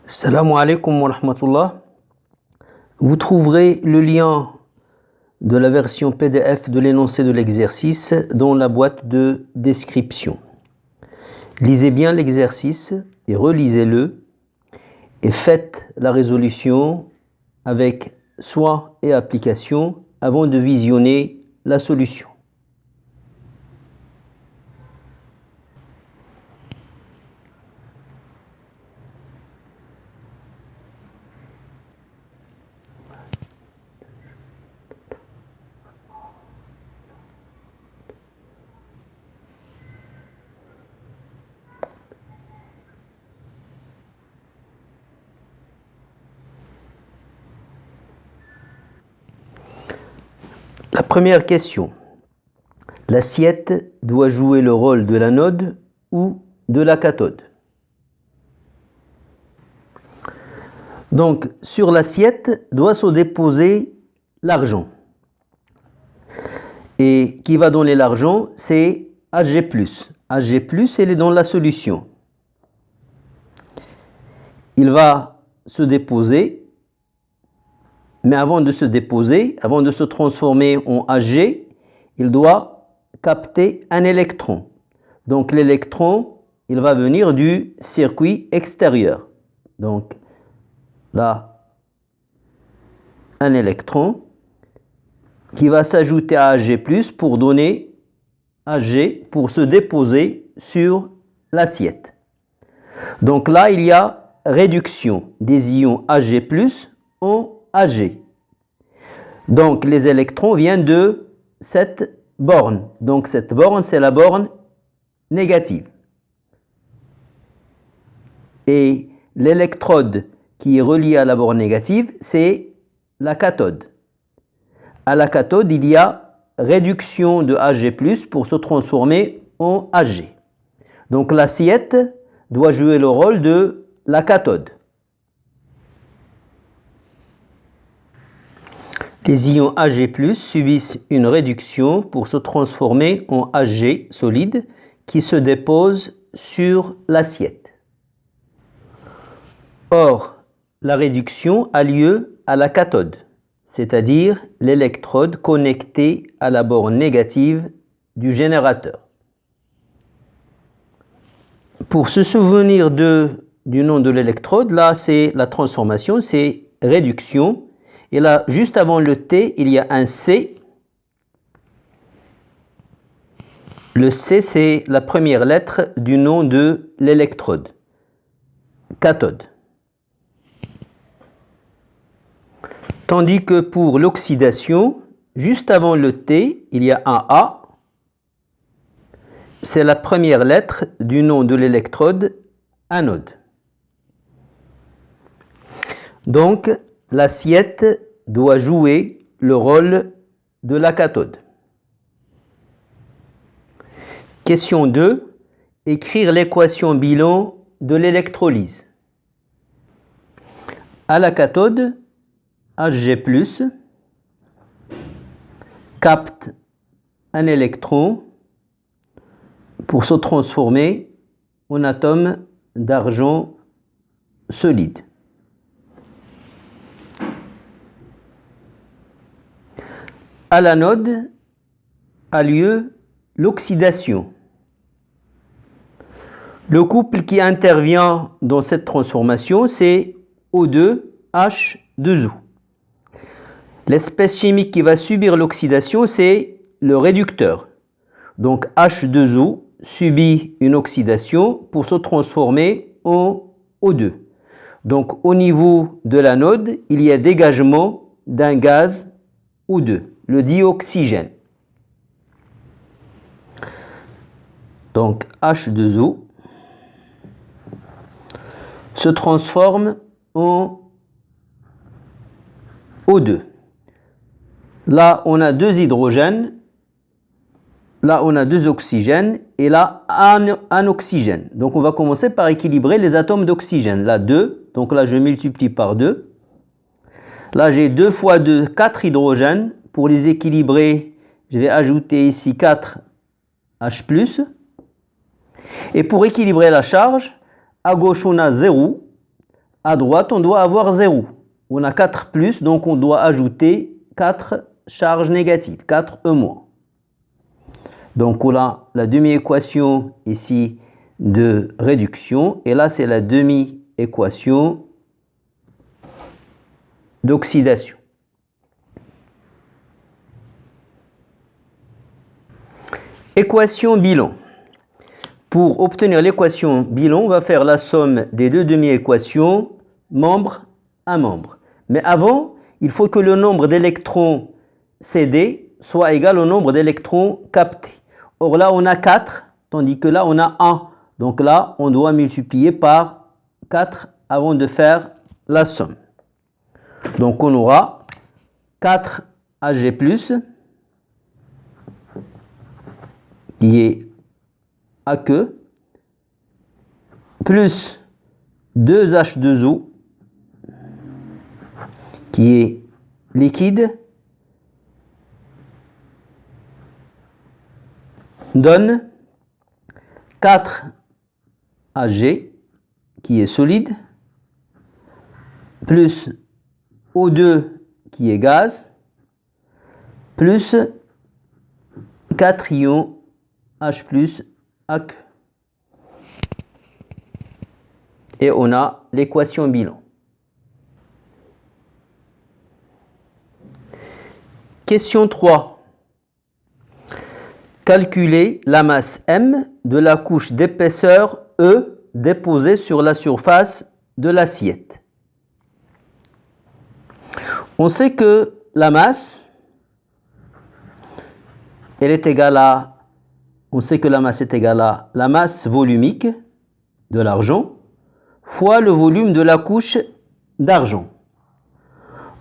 Salam alaikum wa rahmatullah. Vous trouverez le lien de la version PDF de l'énoncé de l'exercice dans la boîte de description. Lisez bien l'exercice et relisez-le et faites la résolution avec soin et application avant de visionner la solution. La première question. L'assiette doit jouer le rôle de l'anode ou de la cathode. Donc, sur l'assiette doit se déposer l'argent. Et qui va donner l'argent, c'est Ag+. Ag+, il est dans la solution. Il va se déposer. Mais avant de se déposer, avant de se transformer en Ag, il doit capter un électron. Donc l'électron, il va venir du circuit extérieur. Donc là, un électron qui va s'ajouter à Ag+, pour donner Ag, pour se déposer sur l'assiette. Donc là, il y a réduction des ions Ag+ en Ag. Donc les électrons viennent de cette borne. Donc cette borne, c'est la borne négative. Et l'électrode qui est reliée à la borne négative, c'est la cathode. À la cathode, il y a réduction de Ag+ pour se transformer en Ag. Donc l'assiette doit jouer le rôle de la cathode. Les ions Ag+ subissent une réduction pour se transformer en Ag solide qui se dépose sur l'assiette. Or, la réduction a lieu à la cathode, c'est-à-dire l'électrode connectée à la borne négative du générateur. Pour se souvenir du nom de l'électrode, là c'est la transformation, c'est réduction. Et là, juste avant le T, il y a un C. Le C, c'est la première lettre du nom de l'électrode, cathode. Tandis que pour l'oxydation, juste avant le T, il y a un A. C'est la première lettre du nom de l'électrode, anode. Donc, l'assiette doit jouer le rôle de la cathode. Question 2. Écrire l'équation bilan de l'électrolyse. À la cathode, Ag+ capte un électron pour se transformer en atome d'argent solide. À l'anode a lieu l'oxydation. Le couple qui intervient dans cette transformation, c'est O2H2O. L'espèce chimique qui va subir l'oxydation, c'est le réducteur. Donc H2O subit une oxydation pour se transformer en O2. Donc au niveau de l'anode, il y a dégagement d'un gaz O2. Le dioxygène. Donc H2O se transforme en O2. Là, on a deux hydrogènes, là, on a deux oxygènes et là, un oxygène. Donc, on va commencer par équilibrer les atomes d'oxygène. Là, 2, donc là, je multiplie par 2. Là, j'ai 2 fois 2, 4 hydrogènes. Pour les équilibrer, je vais ajouter ici 4 H+. Et pour équilibrer la charge, à gauche on a 0, à droite, on doit avoir 0. On a 4 plus, donc on doit ajouter 4 charges négatives, 4 E-. Donc on a la demi-équation ici de réduction, et là c'est la demi-équation d'oxydation. Équation bilan. Pour obtenir l'équation bilan, on va faire la somme des deux demi-équations, membre à membre. Mais avant, il faut que le nombre d'électrons cédés soit égal au nombre d'électrons captés. Or là, on a 4, tandis que là, on a 1. Donc là, on doit multiplier par 4 avant de faire la somme. Donc on aura 4 Ag+, qui est aqueux, plus 2 H2O, qui est liquide, donne 4 Ag, qui est solide, plus O2, qui est gaz, plus 4 ions H+, aqueux. Et on a l'équation bilan. Question 3. Calculer la masse M de la couche d'épaisseur E déposée sur la surface de l'assiette. On sait que la masse, elle est égale à, on sait que la masse est égale à la masse volumique de l'argent fois le volume de la couche d'argent.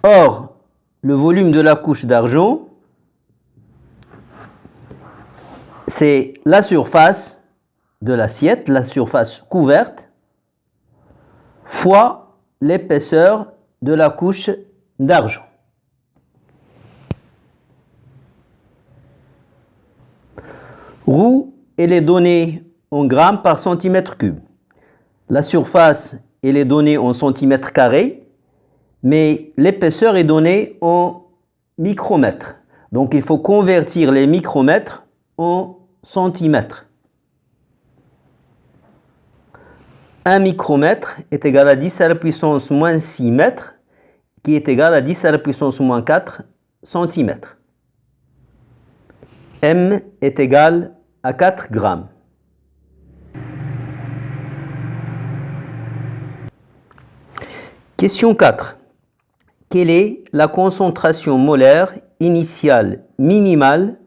Or, le volume de la couche d'argent, c'est la surface de l'assiette, la surface couverte, fois l'épaisseur de la couche d'argent. Ρ, elle est donnée en grammes par centimètre cube. La surface, elle est donnée en centimètres carrés, mais l'épaisseur est donnée en micromètres. Donc il faut convertir les micromètres en centimètres. 1 micromètre est égal à 10 à la puissance moins 6 mètres, qui est égal à 10 à la puissance moins 4 centimètres. M est égal à 4 grammes. Question 4. Quelle est la concentration molaire initiale minimale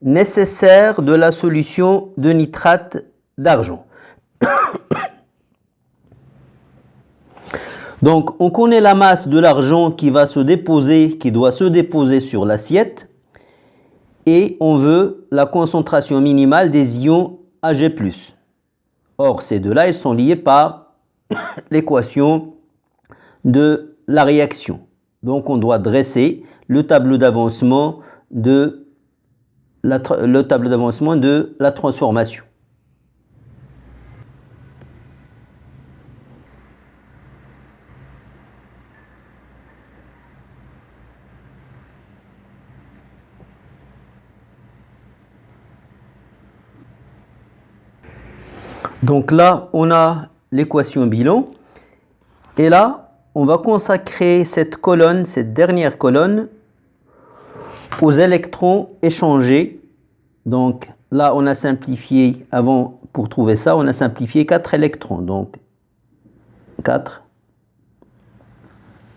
nécessaire de la solution de nitrate d'argent? Donc, on connaît la masse de l'argent qui doit se déposer sur l'assiette, et on veut la concentration minimale des ions Ag+. Or, ces deux-là, ils sont liés par l'équation de la réaction. Donc, on doit dresser le tableau d'avancement de la transformation. Donc là, on a l'équation bilan. Et là, on va consacrer cette colonne, cette dernière colonne, aux électrons échangés. Donc là, on a simplifié, avant, pour trouver ça, on a simplifié 4 électrons. Donc 4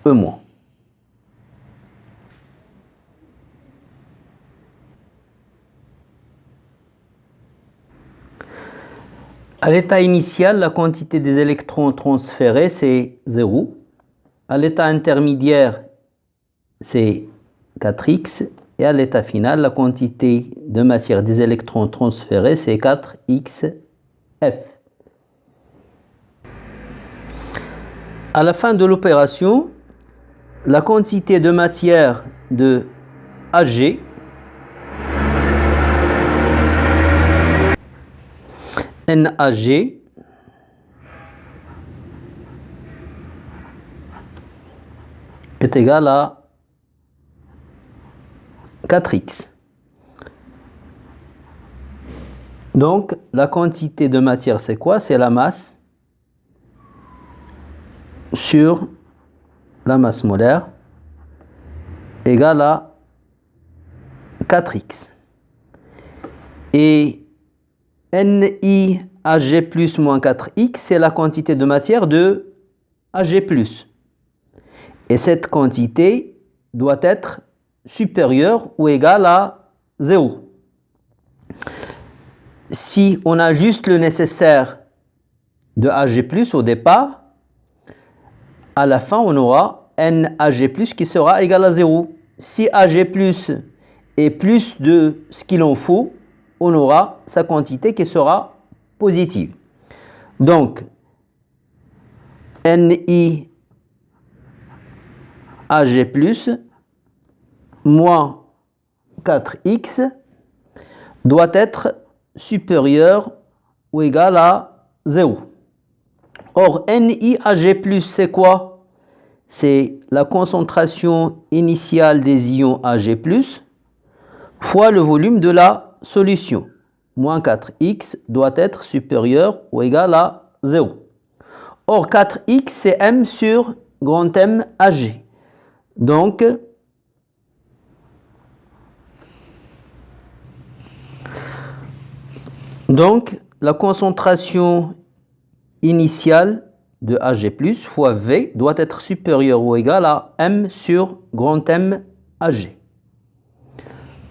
E-. À l'état initial, la quantité des électrons transférés, c'est 0. À l'état intermédiaire, c'est 4x. Et à l'état final, la quantité de matière des électrons transférés, c'est 4xf. À la fin de l'opération, la quantité de matière de Ag NaG est égal à 4x. Donc, la quantité de matière, c'est quoi? C'est la masse sur la masse molaire égale à 4x. Et NiAg plus moins 4x, c'est la quantité de matière de Ag+. Et cette quantité doit être supérieure ou égale à 0. Si on a juste le nécessaire de Ag+, au départ, à la fin, on aura NAG+, qui sera égal à 0. Si Ag+, est plus de ce qu'il en faut, on aura sa quantité qui sera positive. Donc, NiAg+, moins 4x doit être supérieur ou égal à 0. Or, NiAg+, c'est quoi? C'est la concentration initiale des ions Ag+, fois le volume de la solution. Moins 4x doit être supérieur ou égal à 0. Or, 4x, c'est M sur grand M Ag. Donc, la concentration initiale de Ag+, fois V doit être supérieure ou égale à M sur grand M Ag.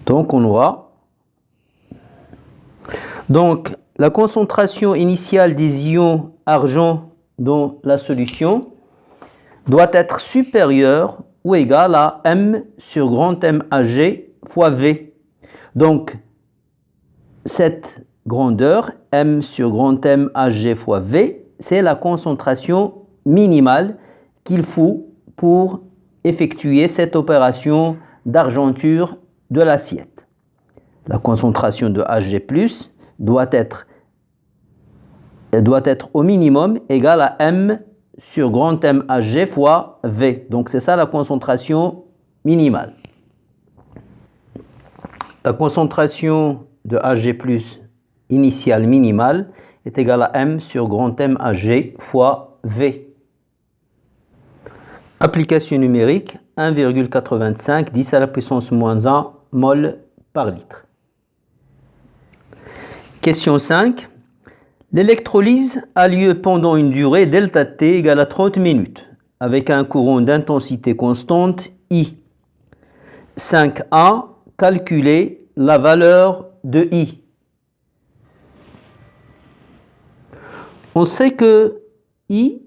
Donc, on aura... Donc, la concentration initiale des ions argent dans la solution doit être supérieure ou égale à M sur grand M Ag fois V. Donc, cette grandeur, M sur grand M Ag fois V, c'est la concentration minimale qu'il faut pour effectuer cette opération d'argenture de l'assiette. La concentration de Ag+ doit être au minimum égale à M sur grand M Ag fois V. Donc c'est ça la concentration minimale. La concentration de Ag+ initiale minimale est égale à M sur grand M Ag fois V. Application numérique 1,85 10 à la puissance moins 1 mol par litre. Question 5. L'électrolyse a lieu pendant une durée ΔT égale à 30 minutes avec un courant d'intensité constante I. 5A, calculer la valeur de I. On sait que I,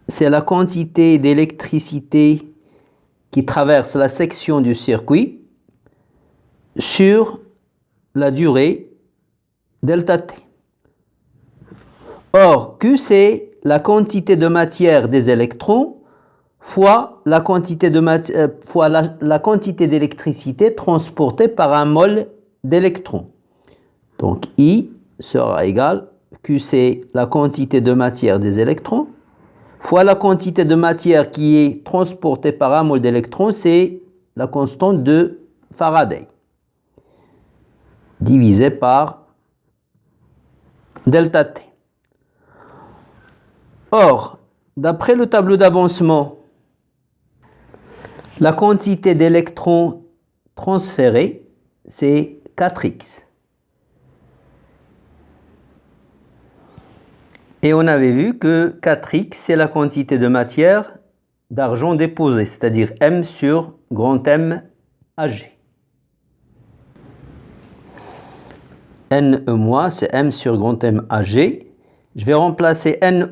c'est la quantité d'électricité qui traverse la section du circuit sur la durée ΔT. Or, Q, c'est la quantité de matière des électrons fois la quantité d'électricité transportée par un mol d'électrons. Donc, I sera égal, Q, c'est la quantité de matière des électrons, fois la quantité de matière qui est transportée par un mol d'électrons, c'est la constante de Faraday, divisé par ΔT. Or, d'après le tableau d'avancement, la quantité d'électrons transférés, c'est 4x. Et on avait vu que 4x, c'est la quantité de matière d'argent déposée, c'est-à-dire M sur grand M Ag. Ne-, c'est M sur grand M Ag. Je vais remplacer Ne-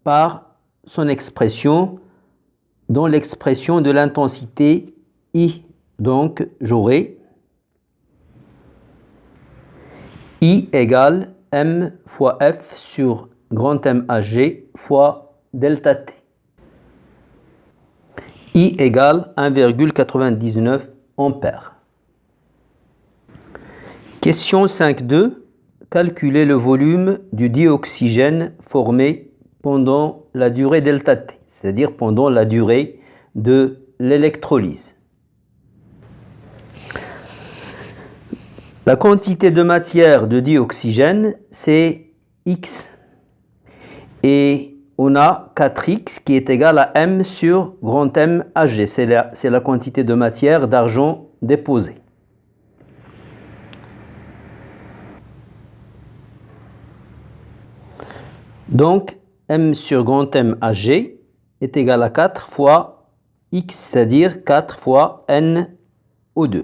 par son expression dans l'expression de l'intensité I. Donc, j'aurai I égale M fois F sur grand M Ag fois ΔT. I égale 1,99 ampères. Question 5.2. Calculer le volume du dioxygène formé pendant la durée ΔT, c'est-à-dire pendant la durée de l'électrolyse. La quantité de matière de dioxygène, c'est X. Et on a 4X qui est égal à M sur grand M Ag. C'est la quantité de matière d'argent déposée. Donc, M sur grand M Ag est égal à 4 fois X, c'est-à-dire 4 fois NO2.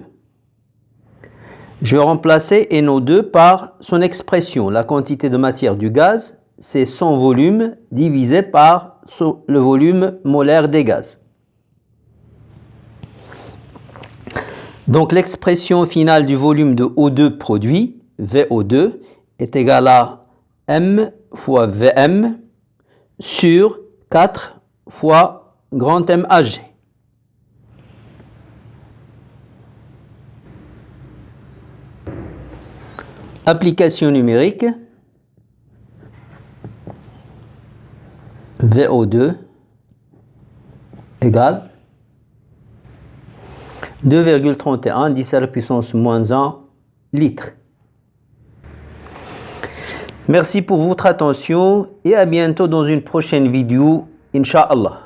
Je vais remplacer NO2 par son expression. La quantité de matière du gaz, c'est son volume divisé par le volume molaire des gaz. Donc, l'expression finale du volume de O2 produit, VO2, est égale à M fois Vm sur 4 fois grand M Ag. Application numérique. VO2 égale 2,31 10 à la puissance moins 1 litres. Merci pour votre attention et à bientôt dans une prochaine vidéo, Inch'Allah.